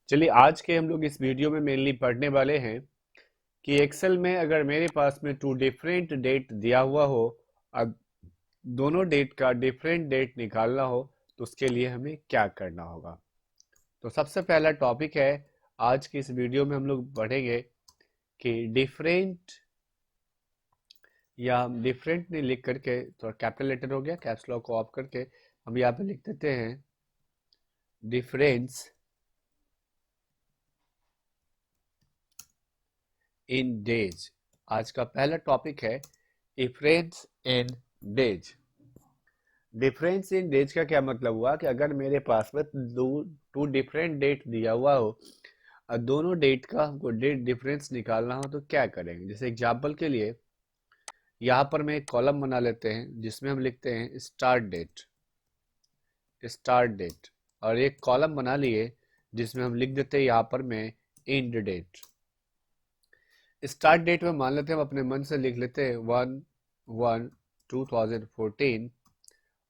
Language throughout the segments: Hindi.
चलिए आज के हम लोग इस वीडियो में मेनली पढ़ने वाले हैं कि एक्सेल में अगर मेरे पास में टू डिफरेंट डेट दिया हुआ हो, अब दोनों डेट का डिफरेंट डेट निकालना हो तो उसके लिए हमें क्या करना होगा। तो सबसे पहला टॉपिक है आज की इस वीडियो में हम लोग पढ़ेंगे कि डिफरेंट, या हम डिफरेंट नहीं लिख करके, थोड़ा कैपिटल लेटर हो गया, कैप्स लॉक को ऑफ करके हम यहाँ पे लिख देते हैं डिफरेंस इन डेज। आज का पहला टॉपिक है difference in days. Difference in days का क्या मतलब हुआ कि अगर मेरे पास में दो टू डिफरेंट डेट दिया हुआ हो और दोनों डेट का हमको डेट डिफरेंस निकालना हो तो क्या करेंगे। जैसे एग्जांपल के लिए यहाँ पर मैं एक कॉलम बना लेते हैं जिसमें हम लिखते हैं स्टार्ट डेट और एक कॉलम बना लिए जिसमें हम लिख देते हैं यहाँ पर मैं एंड डेट। स्टार्ट डेट में मान लेते हैं हम अपने मन से लिख लेते हैं 1/1/2014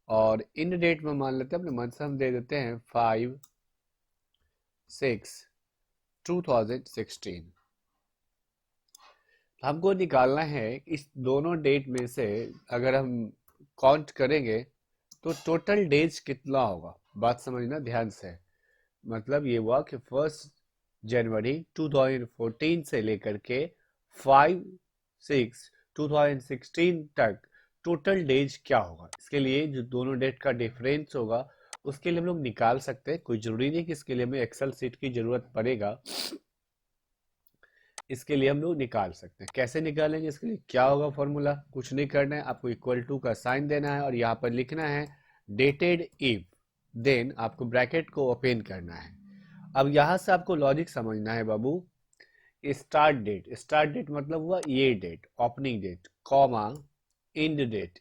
और इन डेट में मान लेते हैं अपने मन से हम दे देते हैं 5/6/2016। हमको निकालना है इस दोनों डेट में से, अगर हम काउंट करेंगे तो टोटल डेज कितना होगा। बात समझना ध्यान से। मतलब ये हुआ कि 1 जनवरी 2014 से लेकर के 5/6/2016 तक टोटल डेज क्या होगा। इसके लिए जो दोनों डेट का डिफरेंस होगा उसके लिए हम लोग निकाल सकते हैं। कोई जरूरी नहीं कि इसके लिए हमें एक्सेल सीट की जरूरत पड़ेगा, इसके लिए हम लोग निकाल सकते हैं। कैसे निकालेंगे, इसके लिए क्या होगा फॉर्मूला, कुछ नहीं करना है, आपको इक्वल टू का साइन देना है और यहाँ पर लिखना है डेटेड इफ, देन आपको ब्रैकेट को ओपन करना है। अब यहाँ से आपको लॉजिक समझना है बाबू। स्टार्ट डेट मतलब हुआ ये date, opening date, comma end date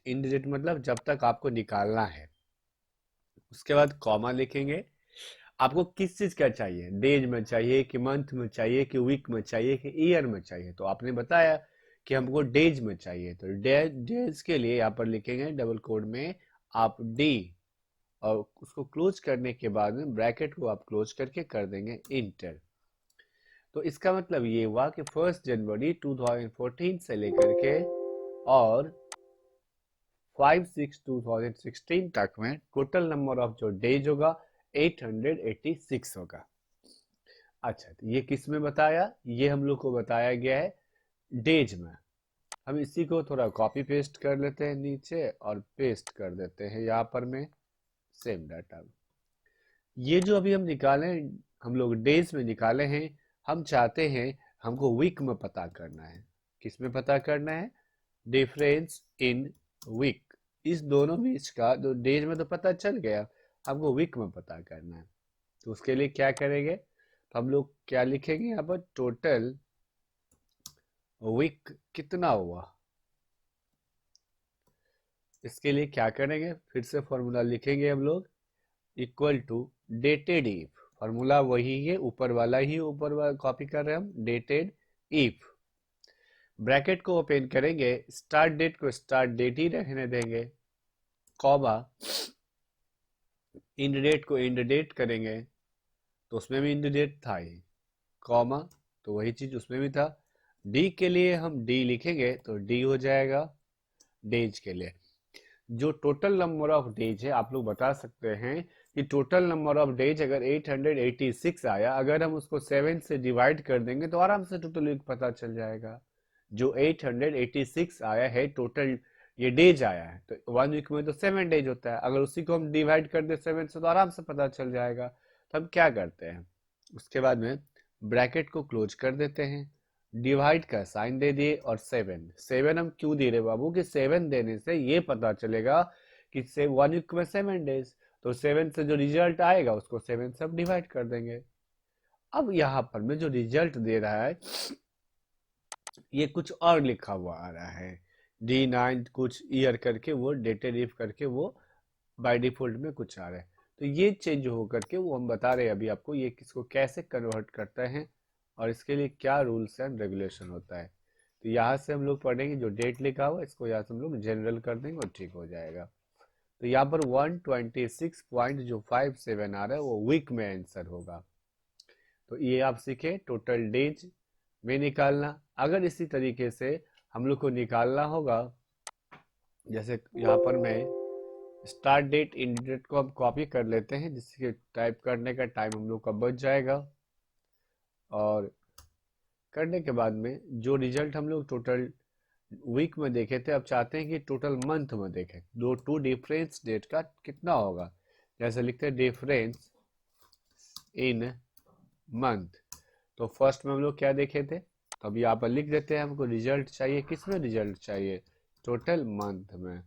मतलब जब तक आपको निकालना है। उसके बाद कॉमा लिखेंगे। आपको किस चीज का चाहिए, डेज में चाहिए कि मंथ में चाहिए कि वीक में चाहिए कि ईयर में चाहिए। तो आपने बताया कि हमको डेज में चाहिए, तो डेज के लिए यहाँ पर लिखेंगे डबल कोड में आप डी, और उसको क्लोज करने के बाद में ब्रैकेट को आप क्लोज करके कर देंगे इंटर। तो इसका मतलब ये हुआ कि 1 जनवरी 2014 से लेकर के और 5/6/2016 तक में टोटल नंबर ऑफ जो डेज होगा 886 होगा। अच्छा, तो ये किस में बताया, ये हम लोग को बताया गया है डेज में। हम इसी को थोड़ा कॉपी पेस्ट कर लेते हैं नीचे और पेस्ट कर देते हैं यहाँ पर में सेम डाटा। ये जो अभी हम निकाले, हम लोग डेज में निकाले हैं, हम चाहते हैं हमको वीक में पता करना है। किस में पता करना है, डिफरेंस इन वीक। इस दोनों बीच का जो डेज में तो पता चल गया, हमको वीक में पता करना है। तो उसके लिए क्या करेंगे, तो हम लोग क्या लिखेंगे यहाँ पर, टोटल वीक कितना हुआ। इसके लिए क्या करेंगे, फिर से फॉर्मूला लिखेंगे हम लोग equal to dated if. Formula वही है, ऊपर वाला ही, ऊपर वाला कॉपी कर रहे हैं हम, डेटेड इफ। ब्रैकेट को ओपन करेंगे, स्टार्ट डेट को स्टार्ट डेट ही रहने देंगे, कॉमा इंड डेट को इंड डेट करेंगे, तो उसमें भी इंड डेट था ही, कॉमा, तो वही चीज उसमें भी था। डी के लिए हम डी लिखेंगे तो डी हो जाएगा डेज के लिए। जो टोटल नंबर ऑफ डेज है, आप लोग बता सकते हैं कि टोटल नंबर ऑफ डेज अगर 886 आया, अगर हम उसको 7 से डिवाइड कर देंगे तो आराम से टोटल वीक पता चल जाएगा। जो 886 आया है टोटल, ये डेज आया है, तो 1 वीक में तो 7 डेज होता है, अगर उसी को हम डिवाइड कर दे 7 से तो आराम से पता चल जाएगा। तो हम क्या करते हैं, उसके बाद में ब्रैकेट को क्लोज कर देते हैं, डिवाइड का साइन दे दिए और 7 हम क्यों दे रहे बाबू, कि 7 देने से ये पता चलेगा कि से 1 वीक में 7 डेज, तो 7 से जो रिजल्ट आएगा उसको 7 से हम डिवाइड कर देंगे। अब यहाँ पर में जो रिजल्ट दे रहा है ये कुछ और लिखा हुआ आ रहा है, D9 कुछ ईयर करके, वो डेटेड इफ करके वो बाय डिफॉल्ट में कुछ आ रहा है। तो ये चेंज हो करके वो हम बता रहे हैं अभी आपको, ये किसको कैसे कन्वर्ट करते हैं और इसके लिए क्या रूल्स एंड रेगुलेशन होता है। तो यहाँ से हम लोग पढ़ेंगे, जो डेट लिखा हुआ इसको यहाँ से हम लोग जनरल कर देंगे और ठीक हो जाएगा। तो यहाँ पर 126 पॉइंट जो 57 आ रहा है वो वीक में आंसर होगा। तो ये आप सीखे टोटल डेज में निकालना। अगर इसी तरीके से हम लोग को निकालना होगा, जैसे यहाँ पर मैं स्टार्ट डेट एंड डेट को हम कॉपी कर लेते हैं, जिससे टाइप करने का टाइम हम लोग का बच जाएगा। और करने के बाद में जो रिजल्ट हम लोग टोटल वीक में देखे थे, अब चाहते हैं कि टोटल मंथ में देखें दो टू डिफरेंस डेट का कितना होगा। जैसे लिखते हैं डिफरेंस इन मंथ, तो फर्स्ट में हम लोग क्या देखे थे, तो अब यहाँ पर लिख देते हैं हमको रिजल्ट चाहिए। किस में रिजल्ट चाहिए? टोटल मंथ में।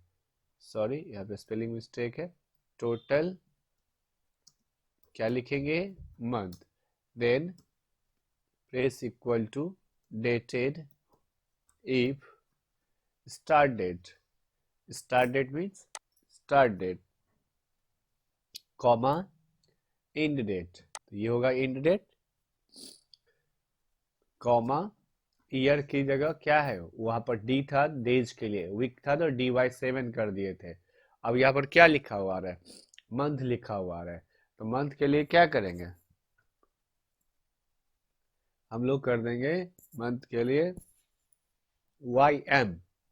सॉरी, यहाँ पे स्पेलिंग मिस्टेक है। टोटल क्या लिखेंगे? Month. Then press equal to dated if start date means start date, comma end date, तो ये होगा end date, कॉमा ईयर की जगह क्या है, वहां पर डी था डेज के लिए, वीक था तो dy7 कर दिए थे। अब यहाँ पर क्या लिखा हुआ आ रहा है? मंथ लिखा हुआ आ रहा है। तो मंथ के लिए क्या करेंगे? हम लोग कर देंगे मंथ के लिए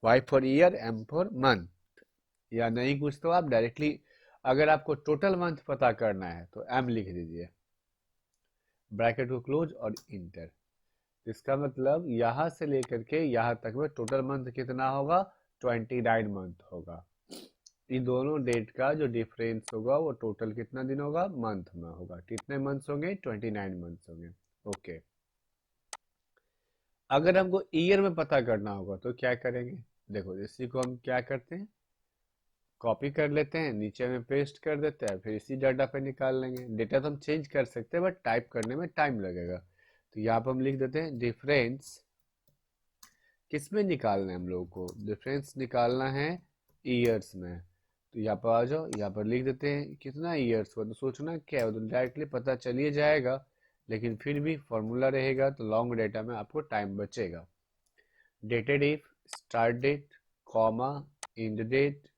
y for year, m for month. या नहीं कुछ तो आप डायरेक्टली, अगर आपको टोटल मंथ पता करना है तो m लिख दीजिए, ब्रैकेट को क्लोज और इंटर। इसका मतलब यहां से लेकर के यहां तक में टोटल मंथ कितना होगा? 29 मंथ होगा। इन दोनों डेट का जो डिफरेंस होगा वो टोटल कितना दिन होगा? मंथ में होगा। कितने मंथ्स होंगे? 29 मंथ्स होंगे। ओके। अगर हमको ईयर में पता करना होगा तो क्या करेंगे? देखो, इसी को हम क्या करते हैं, कॉपी कर लेते हैं, नीचे में पेस्ट कर देते हैं, फिर इसी डाटा पे निकाल लेंगे। डेटा तो हम चेंज कर सकते हैं, बट टाइप करने में टाइम लगेगा। तो यहाँ पर हम लिख देते हैं डिफरेंस। किस में निकालना है हम लोगों को? डिफरेंस निकालना है ईयर्स में। तो यहाँ पर आ जाओ, यहाँ पर लिख देते हैं कितना ईयर्स हुआ। तो सोचना क्या है, तो डायरेक्टली पता चल ही जाएगा, लेकिन फिर भी फॉर्मूला रहेगा तो लॉन्ग डेटा में आपको टाइम बचेगा। Dated if start date, comma end date,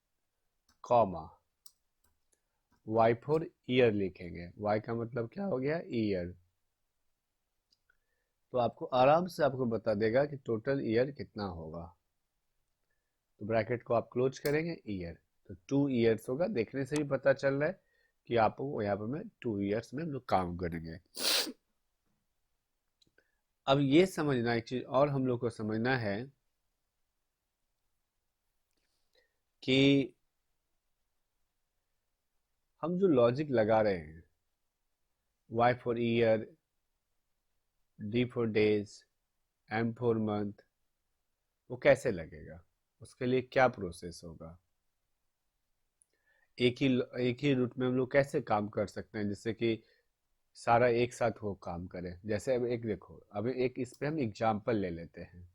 comma y for year लिखेंगे। y का मतलब क्या हो गया? ईयर। तो आपको आराम से आपको बता देगा कि टोटल ईयर कितना होगा। तो ब्रैकेट को आप क्लोज करेंगे, ईयर, तो 2 ईयर्स होगा। देखने से भी पता चल रहा है कि आपको यहाँ पर में 2 ईयर्स में हम लोग काम करेंगे। अब ये समझना, एक चीज और हम लोग को समझना है कि हम जो लॉजिक लगा रहे हैं, y for year, d for days, m for month, वो कैसे लगेगा? उसके लिए क्या प्रोसेस होगा? एक ही रूट में हम लोग कैसे काम कर सकते हैं जिससे कि सारा एक साथ वो काम करे? जैसे अब एक देखो, अब एक इस पे हम एग्जांपल ले लेते हैं।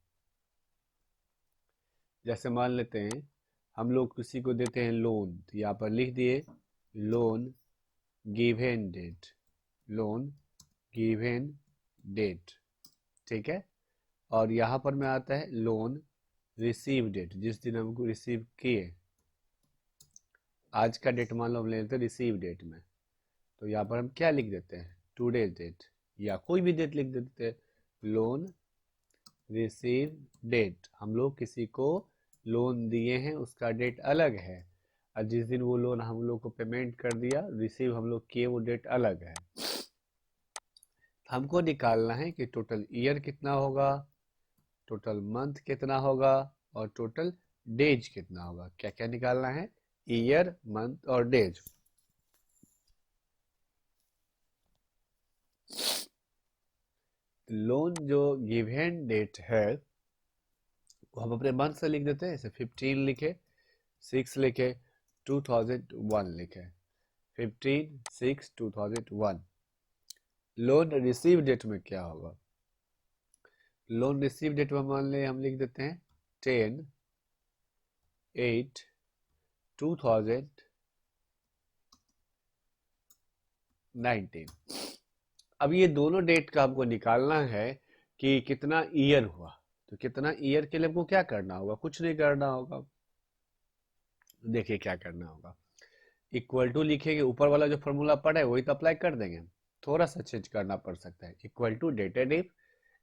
जैसे मान लेते हैं हम लोग किसी को देते हैं लोन, तो यहाँ पर लिख दिए loan given date, loan given date, ठीक है। और यहाँ पर में आता है लोन रिसीव डेट, जिस दिन हमको रिसीव किए, आज का डेट मान लो हम ले लेते हैं रिसीव डेट में। तो यहाँ पर हम क्या लिख देते हैं? टूडेज डेट, या कोई भी डेट लिख देते हैं। लोन रिसीव डेट, हम लोग किसी को लोन दिए हैं, उसका डेट अलग है, और जिस दिन वो लोन हम लोग को पेमेंट कर दिया, रिसीव हम लोग किए, वो डेट अलग है। हमको निकालना है कि टोटल ईयर कितना होगा, टोटल मंथ कितना होगा, और टोटल डेज कितना होगा। क्या क्या निकालना है? ईयर, मंथ और डेज। लोन जो गिवन डेट है वो हम अपने मंथ से लिख देते हैं, जैसे 15 लिखे, 6 लिखे, 2001 लिखे, 15/6/2001। लोन रिसीव डेट में क्या होगा? लोन रिसीव डेट में मान ले हम लिख देते हैं 10/8/2019। अब ये दोनों डेट का हमको निकालना है कि कितना ईयर हुआ। तो कितना ईयर के लिए हमको क्या करना होगा? कुछ नहीं करना होगा। देखिए क्या करना होगा, इक्वल टू लिखेंगे, ऊपर वाला जो फॉर्मूला पड़ा है वही तो अप्लाई कर देंगे। थोड़ा सा चेंज करना पड़ सकता है। Equal to dated if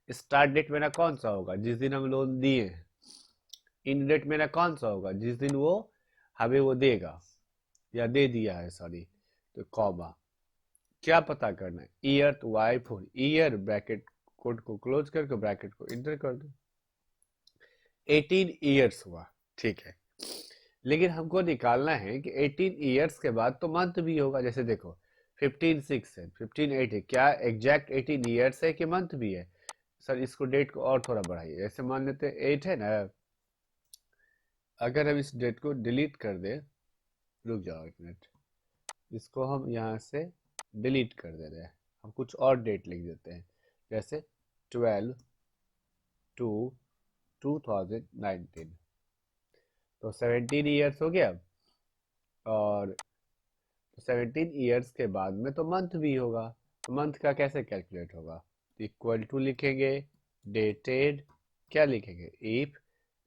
start date मेरा कौन सा होगा, जिस दिन हम लोन दिए हैं। इन डेट मेरा कौन सा होगा, जिस दिन वो हमें वो देगा या दे दिया है, सॉरी। तो कॉमा क्या पता करना है, ईयर, तो y for year, bracket code को क्लोज करके ब्रैकेट को इंटर कर दो। 18 ईयर्स हुआ, ठीक है। लेकिन हमको निकालना है कि 18 ईयर्स के बाद तो मंथ भी होगा। जैसे देखो 15/6 है, 15/8 है, क्या एग्जैक्ट 18 ईयर्स है कि मंथ भी है? सर इसको डेट को और थोड़ा बढ़ाइए, जैसे मान लेते हैं 8 है ना, अगर हम इस डेट को डिलीट कर दे, रुक जाओ एक मिनट, इसको हम यहाँ से डिलीट कर दे रहे हैं, हम कुछ और डेट लिख देते हैं, जैसे 12/2/2019, तो 17 ईयर्स हो गया। और 17 ईयर्स के बाद में तो मंथ भी होगा, तो मंथ का कैसे कैलकुलेट होगा? इक्वल टू लिखेंगे, डेटेड, क्या लिखेंगे, इफ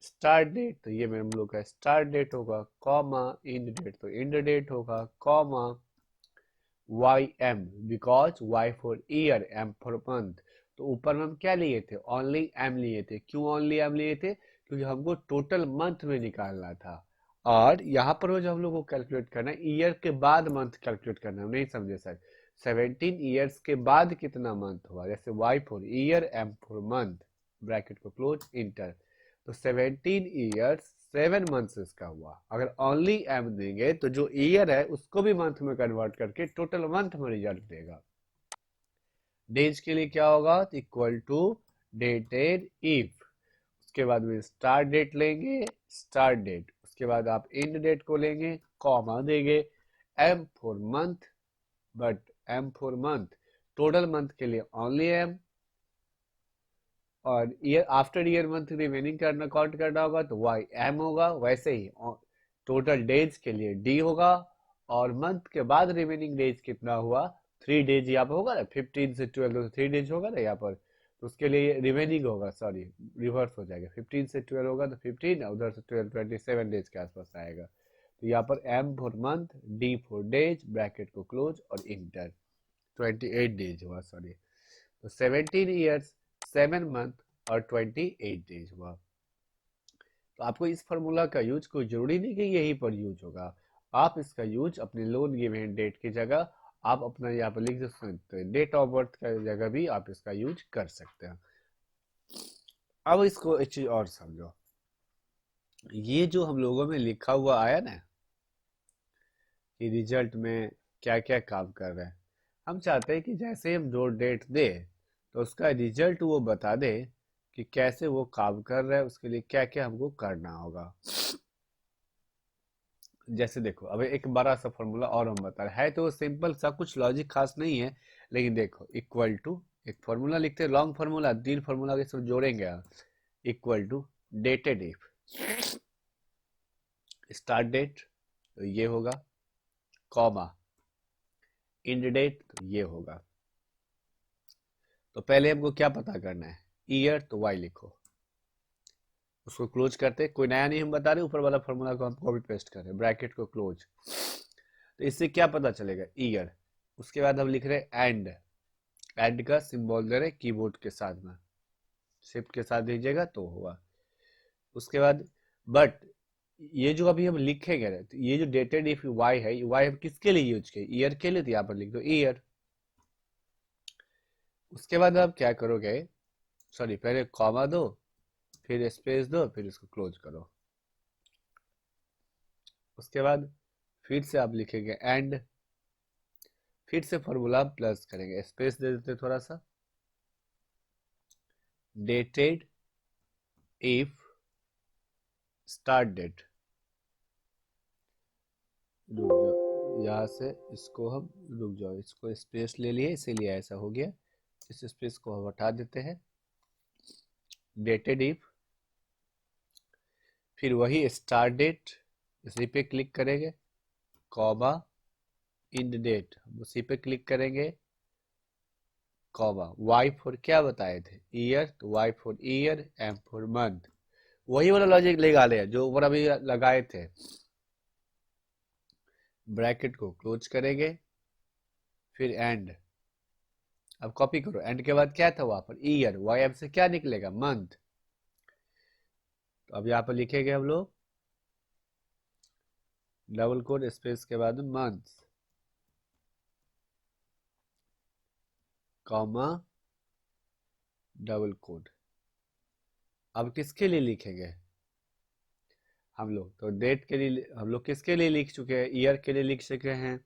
स्टार्ट डेट, तो ये हम लोग का स्टार्ट डेट होगा, कॉमा इंड डेट, तो इंड डेट होगा, comma y m, because y for year, m for month. तो ऊपर में हम क्या लिए थे, ओनली एम लिए थे। क्यों ओनली एम लिए थे? क्योंकि हमको टोटल मंथ में निकालना था। और यहाँ पर वो जो हम लोग को कैलकुलेट करना है, ईयर के बाद मंथ कैलकुलेट करना है, नहीं समझे सर? 17 ईयर्स के बाद कितना मंथ हुआ, जैसे y for year, m for month, bracket को क्लोज, इंटर। तो 17 ईयर्स 7 मंथ्स का हुआ। अगर ओनली एम देंगे तो जो ईयर है उसको भी मंथ में कन्वर्ट करके टोटल मंथ में रिजल्ट देगा। डेज के लिए क्या होगा, इक्वल टू डेटेड इफ, उसके बाद में स्टार्ट डेट लेंगे, स्टार्ट डेट, उसके बाद आप एंड डेट को लेंगे, कॉमा देंगे, m for month, but m for month, total month के लिए ओनली एम, और year after year month remaining करना काउंट करना होगा तो वाई एम होगा। वैसे ही टोटल डेज के लिए डी होगा, और मंथ के बाद रिमेनिंग डेज कितना हुआ, 3 डेज यहाँ पर होगा ना, 15 से 12 तो 3 डेज होगा ना यहाँ पर, तो उसके लिए रिमेनिंग होगा, सॉरी रिवर्स हो जाएगा, 15 से 12 होगा तो 15, उधर से 12, 27 डेज के आसपास आएगा। तो यहाँ पर m for month, d for days, bracket को क्लोज और इंटर, 28 डेज हुआ, सॉरी। तो 17 ईयर्स 7 मंथ और 28 डेज हुआ। तो आपको इस फार्मूला का यूज कोई जरूरी नहीं कि यहीं पर यूज होगा, आप इसका यूज अपने लोन गिवन डेट की जगह आप अपना यहाँ पर लिख सकते हैं, डेट ऑफ बर्थ का जगह भी आप इसका यूज कर सकते हैं। अब इसको एक चीज और समझो, ये जो हम लोगों में लिखा हुआ आया ना कि रिजल्ट में क्या क्या काम कर रहे हैं, हम चाहते हैं कि जैसे ही हम जो डेट दे तो उसका रिजल्ट वो बता दे कि कैसे वो काम कर रहा है, उसके लिए क्या क्या हमको करना होगा। जैसे देखो अब एक बड़ा सा फॉर्मूला और हम बता रहे हैं, तो सिंपल सा, कुछ लॉजिक खास नहीं है, लेकिन देखो इक्वल टू, एक फॉर्मूला लिखते हैं, लॉन्ग फार्मूला, 3 फार्मूला के सब जोड़ेंगे आप, equal to dated if start date, तो ये होगा, कॉमा इंड डेट, तो ये होगा। तो पहले हमको क्या पता करना है, ईयर, तो वाई लिखो, उसको क्लोज करते, कोई नया नहीं हम बता रहे, ऊपर वाला फॉर्मूला को हम कॉपी पेस्ट कर रहे हैं, ब्रैकेट को क्लोज। तो इससे क्या पता चलेगा, ईयर, उसके बाद हम लिख रहे हैं एंड, एंड का सिंबल दे रहे कीबोर्ड के साथ में, शिफ्ट के साथ दीजिएगा तो होगा। उसके बाद बट ये जो अभी हम लिखेंगे ना, तो ये जो डेटेड इफ वाई है, वाई हम किसके लिए यूज किए, ईयर के लिए, तो यहाँ पर लिख दो ईयर। उसके बाद आप क्या करोगे, सॉरी पहले कॉमा दो, फिर स्पेस दो, फिर इसको क्लोज करो। उसके बाद फिर से आप लिखेंगे एंड, फिर से फॉर्मूला प्लस करेंगे, स्पेस दे देते थोड़ा सा, डेटेड इफ स्टार्ट डेट, रुक जाओ यहाँ से, इसको हम, रुक जाओ, इसको स्पेस ले लिए इसीलिए ऐसा हो गया, इस स्पेस को हम हटा देते हैं, डेटेड इफ, फिर वही स्टार्ट डेट, इसी पे क्लिक करेंगे, कॉमा इंड डेट, उसी पे क्लिक करेंगे, कॉमा वाई फॉर क्या बताए थे, ईयर, तो y for year, m for month, वही वाला लॉजिक लगा ले जो ऊपर अभी लगाए थे, ब्रैकेट को क्लोज करेंगे, फिर एंड, अब कॉपी करो, एंड के बाद क्या था वहां पर ईयर, वाई एम से क्या निकलेगा मंथ। तो अब यहाँ पर लिखेंगे हम लोग डबल कोड स्पेस के बाद मंथ कॉमा डबल कोड। अब किसके लिए लिखेंगे हम लोग, तो डेट के लिए हम लोग किसके लिए लिख चुके हैं, ईयर के लिए लिख चुके हैं,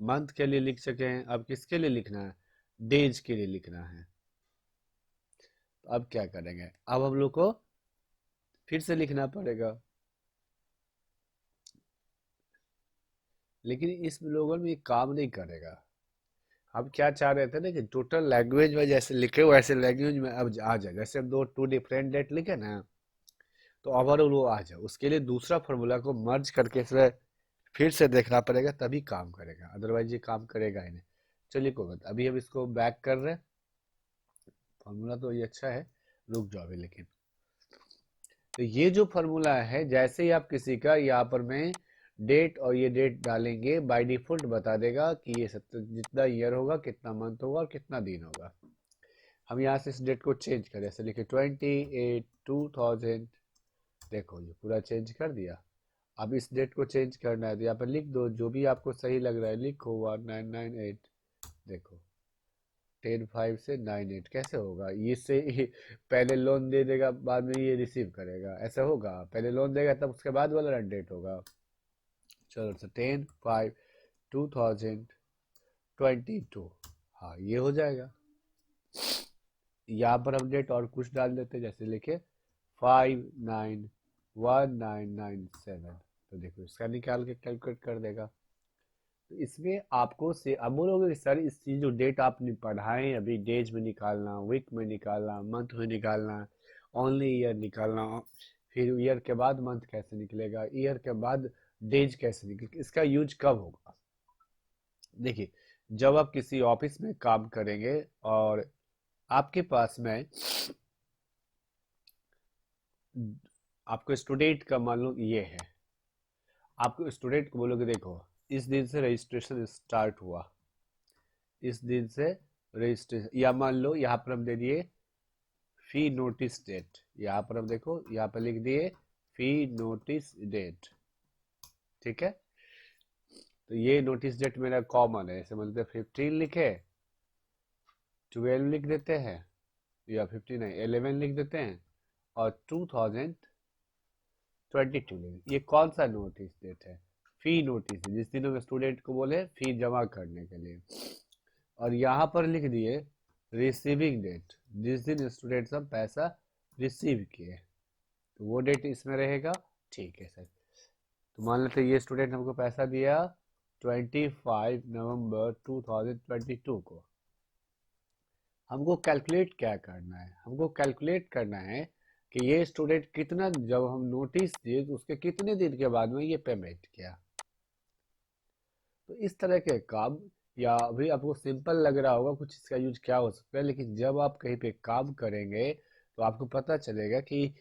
मंथ के लिए लिख चुके हैं, अब किसके लिए लिखना है, डेज के लिए लिखना है। तो अब क्या करेंगे, अब हम लोग को फिर से लिखना पड़ेगा, लेकिन इस लोगों में ये काम नहीं करेगा। हम क्या चाह रहे थे ना कि टोटल लैंग्वेज में जैसे लिखे वैसे लैंग्वेज में अब आ जाए, जैसे हम दो टू डिफरेंट डेट लिखे ना, तो ओवरऑल वो आ जाए। उसके लिए दूसरा फार्मूला को मर्ज करके इसमें फिर से देखना पड़ेगा, तभी काम करेगा, अदरवाइज ये काम करेगा ही नहीं। चलिए कोई बात, अभी हम इसको बैक कर रहे हैं। फार्मूला तो ये अच्छा है, रुक जाओ अभी। लेकिन तो ये जो फार्मूला है, जैसे ही आप किसी का यहाँ पर मैं डेट और ये डेट डालेंगे, बाय डिफॉल्ट बता देगा कि ये जितना ईयर होगा, कितना मंथ होगा और कितना दिन होगा। हम यहाँ से इस डेट को चेंज करें, ऐसे लिखे 28/2000, देखो ये पूरा चेंज कर दिया। अब इस डेट को चेंज करना है तो यहाँ पर लिख दो, जो भी आपको सही लग रहा है लिखो 1998। देखो 10/5 से 9/8 कैसे होगा, इससे पहले लोन दे देगा, बाद में ये रिसीव करेगा, ऐसा होगा? पहले लोन देगा तब उसके बाद वाला डेट होगा। चलो तो 10/5/2022, हाँ ये हो जाएगा। यहाँ पर हम डेट और कुछ डाल देते हैं, जैसे लिखे 591997, तो देखो इसका निकाल के कैलकुलेट कर देगा। तो इसमें आपको से अब बोलोगे कि सर इस चीज जो डेट आपने पढ़ाए अभी, डेज में निकालना, वीक में निकालना, मंथ में निकालना, ओनली ईयर निकालना, फिर ईयर के बाद मंथ कैसे निकलेगा, ईयर के बाद डेज कैसे निकलेगा, इसका यूज कब होगा? देखिए, जब आप किसी ऑफिस में काम करेंगे और आपके पास में आपको स्टूडेंट का मान लो ये है, आपको स्टूडेंट को बोलोगे देखो इस दिन से रजिस्ट्रेशन स्टार्ट हुआ, इस दिन से रजिस्ट्रेशन, या मान लो यहाँ पर हम दे दिए फी नोटिस डेट, यहाँ पर हम देखो यहाँ पर लिख दिए फी नोटिस डेट, ठीक है। तो ये नोटिस डेट मेरा कॉमन है, जैसे मतलब 15 लिखे 12 लिख देते हैं, या 15 नहीं 11 लिख देते हैं, और 2022 ये कौन सा नोटिस डेट है, फी नोटिस, जिस दिन हम स्टूडेंट को बोले फी जमा करने के लिए। और यहाँ पर लिख दिए रिसीविंग डेट, जिस दिन स्टूडेंट सब पैसा रिसीव किए, तो वो डेट इसमें रहेगा। ठीक है सर, तो मान लेते ये स्टूडेंट हमको पैसा दिया 25 नवंबर 2022 को। हमको कैलकुलेट क्या करना है, हमको कैलकुलेट करना है कि ये स्टूडेंट कितना, जब हम नोटिस दिए तो उसके कितने दिन के बाद में ये पेमेंट किया। तो इस तरह के काम, या अभी आपको सिंपल लग रहा होगा कुछ इसका यूज क्या हो सकता है, लेकिन जब आप कहीं पे काम करेंगे तो आपको पता चलेगा कि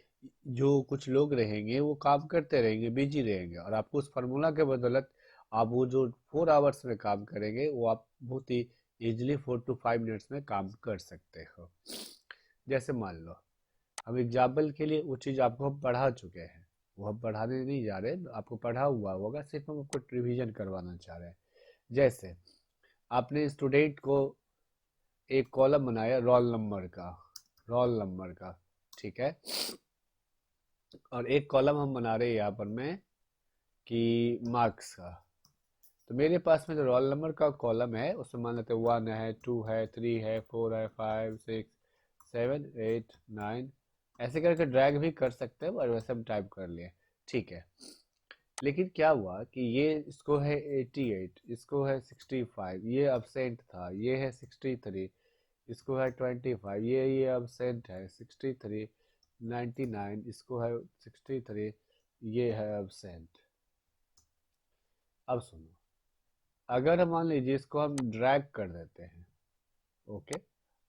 जो कुछ लोग रहेंगे वो काम करते रहेंगे, बिजी रहेंगे, और आपको उस फार्मूला के बदौलत आप वो जो 4 आवर्स में काम करेंगे वो आप बहुत ही इजिली 4 to 5 मिनट्स में काम कर सकते हो। जैसे मान लो हम एग्जाम्पल के लिए वो चीज़ आपको हम पढ़ा चुके हैं, वो हम पढ़ाने नहीं जा रहे, आपको पढ़ा हुआ होगा, सिर्फ हम आपको रिवीजन करवाना चाह रहे हैं। जैसे आपने स्टूडेंट को एक कॉलम बनाया रोल नंबर का, ठीक है, और एक कॉलम हम बना रहे हैं यहाँ पर में कि मार्क्स का। तो मेरे पास में जो रोल नंबर का कॉलम है उसमें मान लेते हैं 1 है, 2 है, 3 है, 4 है, 5 6 7 8 9, ऐसे करके ड्रैग भी कर सकते हैं, और वैसे हम टाइप कर लिए, ठीक है। लेकिन क्या हुआ कि ये इसको है 88, इसको है 65, ये absent था, ये है 63, इसको है 25, ये absent है 63, 99, इसको है 63, ये है absent। अब सुनो, अगर मान लीजिए इसको हम ड्रैग कर देते हैं, ओके,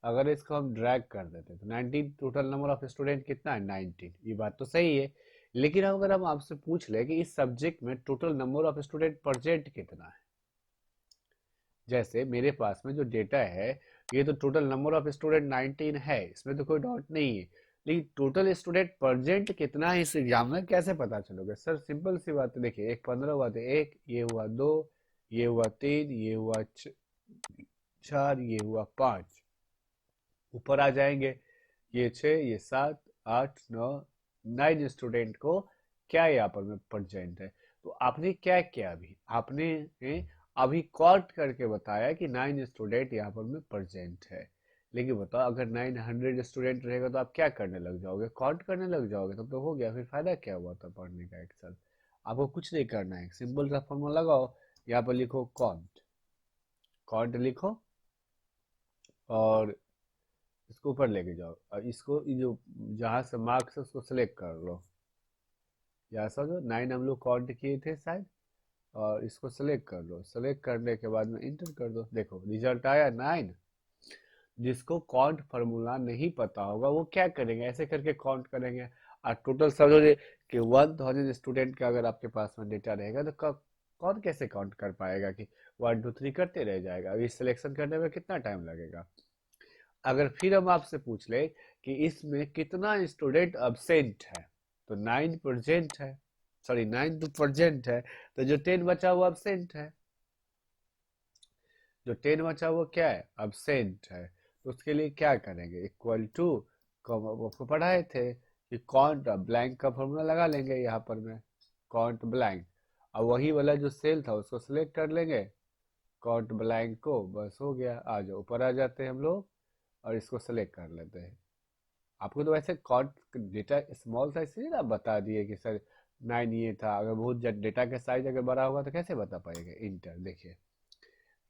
अगर इसको हम ड्रैग कर देते हैं तो 19 टोटल नंबर ऑफ स्टूडेंट कितना है 19, ये बात तो सही है। लेकिन अगर हम आपसे पूछ ले कि इस सब्जेक्ट में total number of student present कितना है, जैसे मेरे पास में जो डेटा है ये तो टोटल नंबर ऑफ स्टूडेंट 19 है, इसमें तो कोई डाउट नहीं है। लेकिन टोटल स्टूडेंट प्रेजेंट कितना है इस एग्जाम में कैसे पता चलोगे सर? सिंपल सी बात है, देखिए एक 15 हुआ तो एक, ये हुआ दो, ये हुआ तीन, ये हुआ चार, ये हुआ पांच, ऊपर आ जाएंगे ये छः, ये सात, आठ, नौ, 9 स्टूडेंट को क्या यहाँ पर में प्रेजेंट है। तो आपने क्या किया, अभी आपने अभी काउंट करके बताया कि 9 स्टूडेंट यहाँ पर में प्रेजेंट है। लेकिन बताओ अगर 900 स्टूडेंट रहेगा तो आप क्या करने लग जाओगे? काउंट करने लग जाओगे, तब तो हो गया, फिर फायदा क्या हुआ था पढ़ने का एक साल? आपको कुछ नहीं करना है, सिंपल सा फॉर्मूला लगाओ, यहाँ पर लिखो काउंट, काउंट लिखो और इसको ऊपर लेके जाओ, और इसको ये जो जहाँ से मार्क्स है उसको सिलेक्ट कर लो। यहाँ समझो 9 हम लोग काउंट किए थे शायद, और इसको सेलेक्ट कर लो, सेलेक्ट करने के बाद में इंटर कर दो, देखो रिजल्ट आया 9। जिसको काउंट फार्मूला नहीं पता होगा वो क्या करेंगे, ऐसे करके काउंट करेंगे। और टोटल समझो कि 1000 स्टूडेंट का अगर आपके पास में डेटा रहेगा तो कौन कैसे काउंट कर पाएगा कि 1 2 3 करते रह जाएगा? अभी सिलेक्शन करने में कितना टाइम लगेगा? अगर फिर हम आपसे पूछ ले कि इसमें कितना स्टूडेंट अब्सेंट है, तो 9% है, सॉरी 9% है, तो जो 10 बचा वो अब्सेंट है, जो 10 बचा वो क्या है, अब्सेंट है। तो उसके लिए क्या करेंगे, इक्वल टू, आपको पढ़ाए थे कि काउंट ब्लैंक का फॉर्मूला लगा लेंगे यहाँ पर में, काउंट ब्लैंक, और वही वाला जो सेल था उसको सिलेक्ट कर लेंगे, काउंट ब्लैंक को, बस हो गया। आ जाओ, ऊपर आ जाते हैं हम लोग और इसको सेलेक्ट कर लेते हैं। आपको तो वैसे कॉर्ड डेटा स्मॉल साइज से ना बता दिए कि सर 9 ये था, अगर बहुत डेटा का साइज अगर बड़ा होगा तो कैसे बता पाएंगे? इंटर देखिए,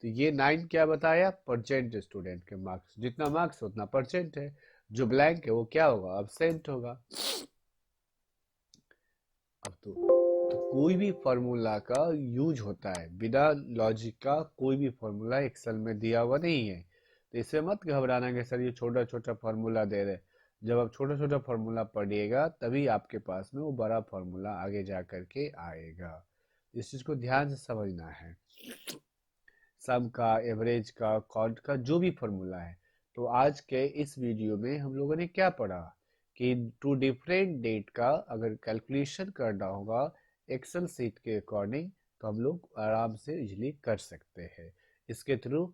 तो ये 9 क्या बताया, परसेंट स्टूडेंट के मार्क्स, जितना मार्क्स उतना परसेंट है, जो ब्लैंक है वो क्या होगा, अब्सेंट होगा। अब तो कोई भी फॉर्मूला का यूज होता है, बिना लॉजिक का कोई भी फॉर्मूला एक्सेल में दिया हुआ नहीं है। तो इससे मत घबराना कि सर ये छोटा छोटा फॉर्मूला दे रहे। जब आप छोटा छोटा फॉर्मूला पढ़िएगा तभी आपके पास में वो बड़ा फॉर्मूला आगे जा करके आएगा। इस चीज को ध्यान से समझना है। सम का, एवरेज का, काउंट का, जो भी फॉर्मूला है। तो आज के इस वीडियो में हम लोगों ने क्या पढ़ा कि टू डिफरेंट डेट का अगर कैलकुलेशन करना होगा एक्सेल सीट के अकॉर्डिंग, तो हम लोग आराम से इजीली कर सकते हैं। इसके थ्रू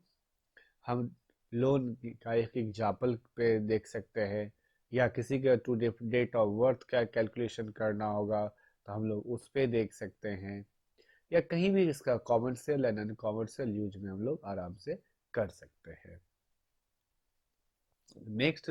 हम लोन का एक एग्जाम्पल पे देख सकते हैं, या किसी का टू डेट ऑफ बर्थ का कैलकुलेशन करना होगा तो हम लोग उस पे देख सकते हैं, या कहीं भी इसका commercial and non commercial use में हम लोग आराम से कर सकते हैं। नेक्स्ट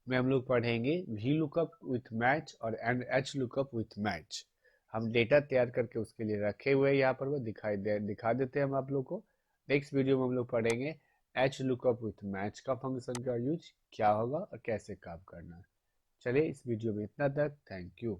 में हम लोग पढ़ेंगे वी लुकअप विथ मैच और and H lookup with match. हम डेटा तैयार करके उसके लिए रखे हुए हैं, यहाँ पर वो दिखा देते हैं हम आप लोग को। नेक्स्ट वीडियो में हम लोग पढ़ेंगे एच लुकअप विथ मैच का फंक्शन का यूज क्या होगा और कैसे काम करना है। चलिए इस वीडियो में इतना तक, थैंक यू।